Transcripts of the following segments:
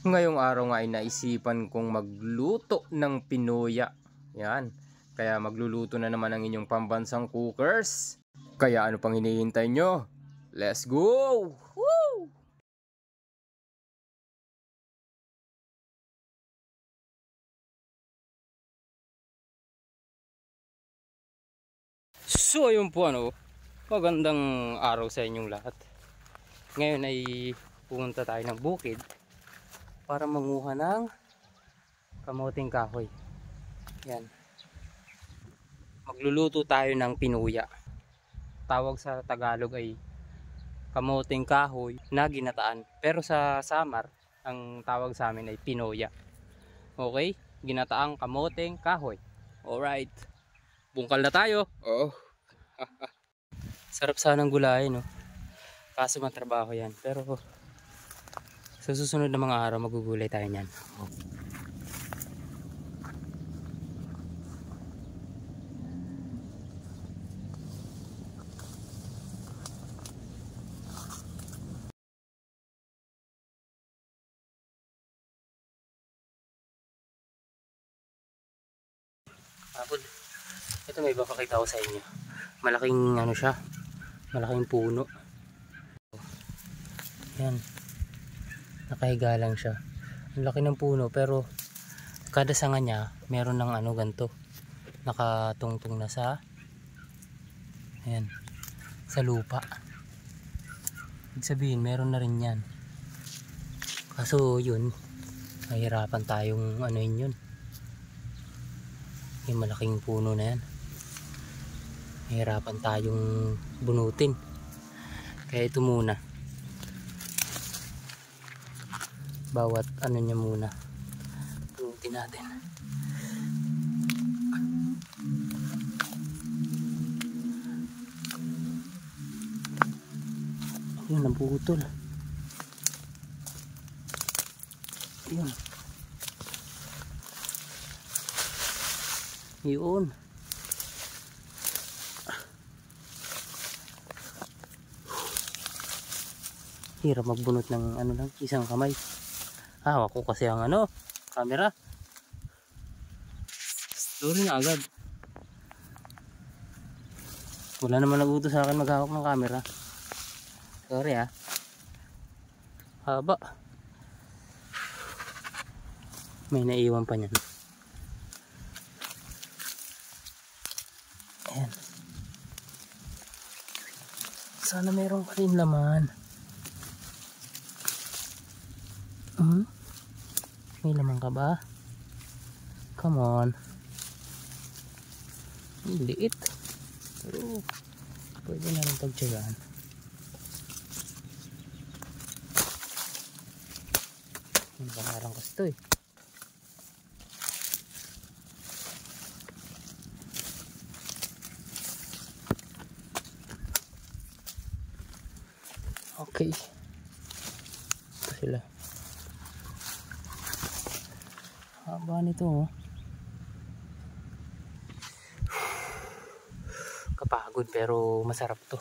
Ngayong araw nga ay naisipan kong magluto ng pinuya. Yan. Kaya magluluto na naman ang inyong pambansang cookers. Kaya ano pang hinihintay nyo? Let's go! Woo! So ayun po magandang araw sa inyong lahat. Ngayon ay pumunta tayo ng bukid para manguha ng kamuting kahoy. Yan. Magluluto tayo ng pinuya. Tawag sa Tagalog ay kamuting kahoy na ginataan. Pero sa Samar, ang tawag sa amin ay pinuya. Okay? Ginataang kamuting kahoy. Alright. Bungkal na tayo. Oh. Sarap sanang gulayin, no? Kaso matrabaho yan. Pero sa susunod na mga araw magugulay tayo niyan. Oh. Tapos, ito may papakita ko sa inyo. Malaking siya. Malaking puno. Yan. Nakahiga lang siya. Ang laki ng puno pero kada sanga niya meron ng ganto. Nakatungtong na sa sa lupa. Ibig sabihin meron na rin yan. Kaso yun, mahirapan tayong yun. Yung malaking puno na yan. Mahirapan tayong bunutin. Kaya ito muna. Bawat niya muna. Bunutin natin. Ayun, nabutol. Ayun. Yun. Hirap magbunot ng lang, isang kamay. Hawak ko kasi ang camera. Sorry na agad. Wala naman nagutos sa akin maghawak ng camera. Sorry haba. May naiwan pa niyan. Ayan. Sana mayroong pa rin laman. May laman ka ba? Come on. Liit. Pero pwede na rin pagtsagaan. Ang pangarang kasi ito Okay. Ito sila. Haba nito Kapagod pero masarap to.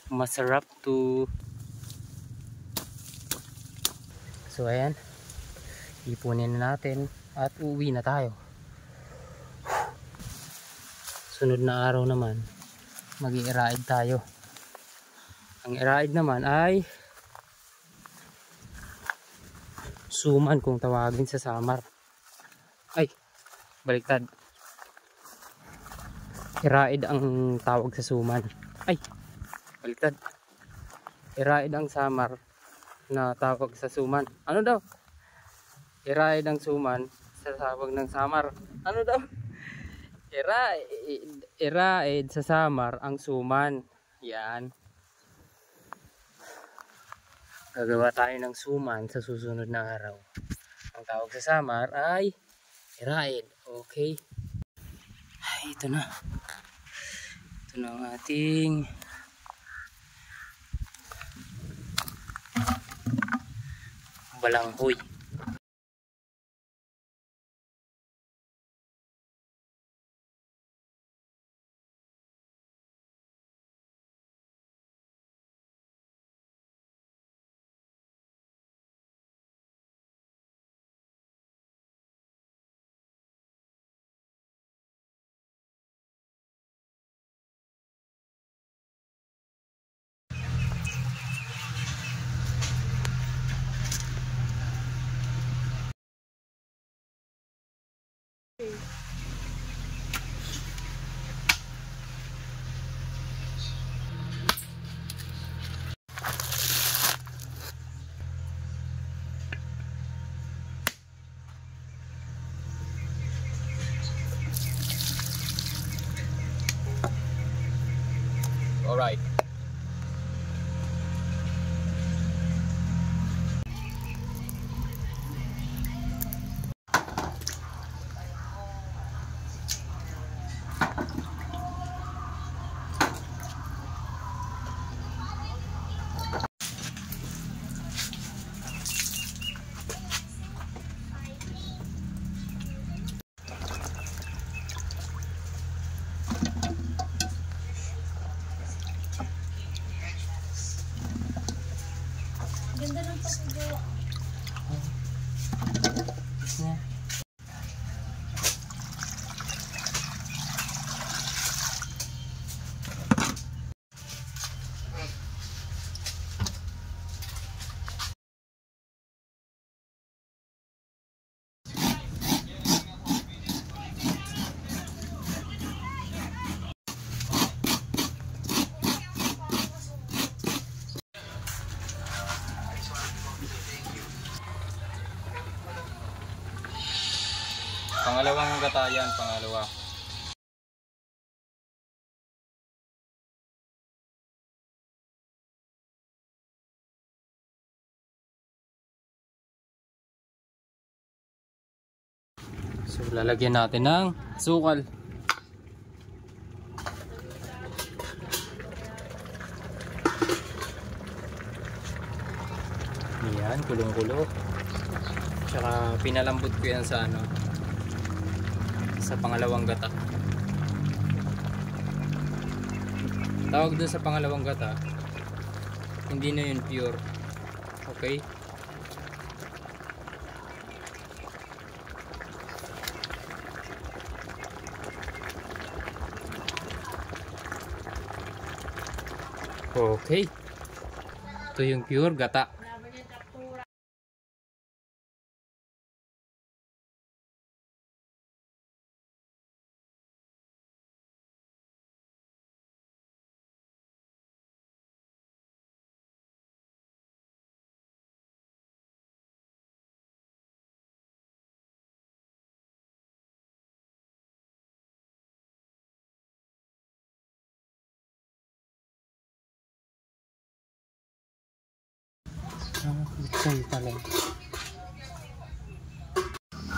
Masarap to. So ayan. Ipunin na natin at uwi na tayo. Sunod na araw naman mag-i-ride tayo. Ang i-ride naman ay suman kung tawagin sa Samar. Ay, baliktad. I-ride ang tawag sa suman. Ay, baliktad. I-ride ang Samar na tawag sa suman. Ano daw? I-ride ang suman sa tawag ng Samar. Ano daw? I-ride sa Samar ang suman. Yan. Gagawa tayo ng suman sa susunod na araw. Ang tawag sa Samar ay i-ride. Okay. Ay, ito na. Ito na ang ating balanghoy. Alright. Ganda ng paggawa. Pangalawang gatayan, pangalawa. So lalagyan natin ng sukal. Yan, kulong-kulo. Tsaka pinalambot ko yan sa ano, sa pangalawang gata. Tawag dun sa pangalawang gata, hindi na yun pure. Okay? Okay. Ito yung pure gata.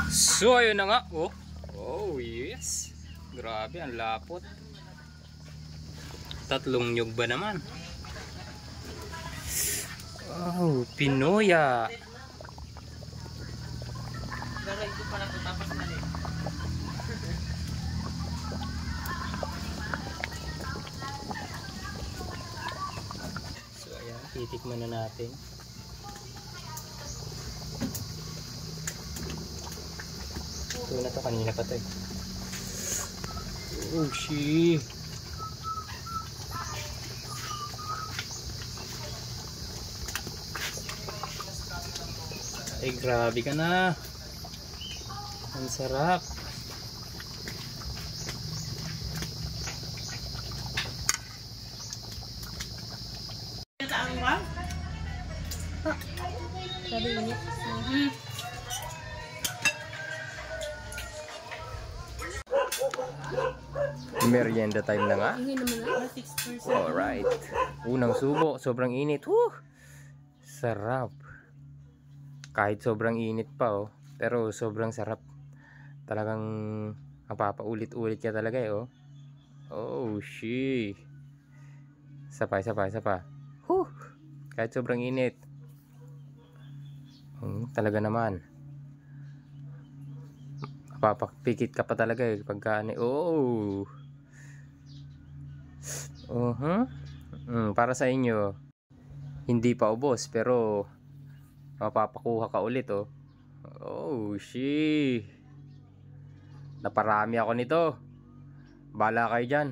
So ayun na nga. Oh yes. Grabe, ang lapot. Tatlong nyug ba naman? Oh, Pinoya. Gagawin ko pala ito tapos mali. So ayan, titikman na natin. Ito na to, kanina pa to eh. Oh shit. Ay grabe ka na. Ang sarap. Saan ba? Sabi niya. Merienda time na nga. Hindi naman na 6%. Alright. Unang subo, sobrang init. Woo! Sarap. Kahit sobrang init pa oh. Pero sobrang sarap. Talagang mapapaulit-ulit ka talaga eh oh. Oh shit. Isa pa. Woo! Kahit sobrang init. Talaga naman. Papakpikit ka pa talaga eh pagka oh. Para sa inyo, hindi pa ubos pero mapapakuha ka ulit oh. Oh shit. Naparami ako nito. Bala kayo dyan.